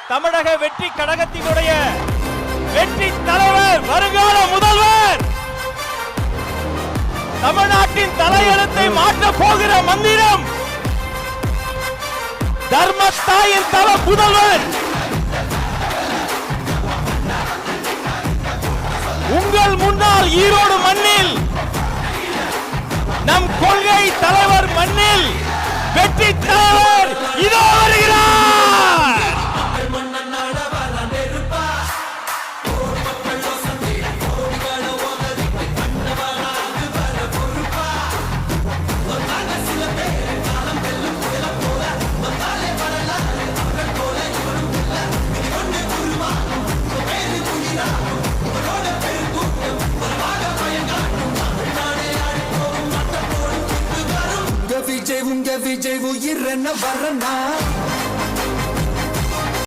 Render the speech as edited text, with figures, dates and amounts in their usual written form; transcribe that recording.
தமிழக வெற்றி கழகத்தினுடைய வெற்றி தலைவர், வருங்கால முதல்வர், தமிழ்நாட்டின் தலையெழுத்தை மாற்ற போகிற மந்திரம், தர்மத்தாயின் தல புதல்வர், உங்கள் முன்னால் ஈரோடு மண்ணில், நம் கொள்கை தலைவர் மண்ணில் வெற்றி தலைவர் இதோ வருகிறார். விஜய் உயிர் என்ன வரனா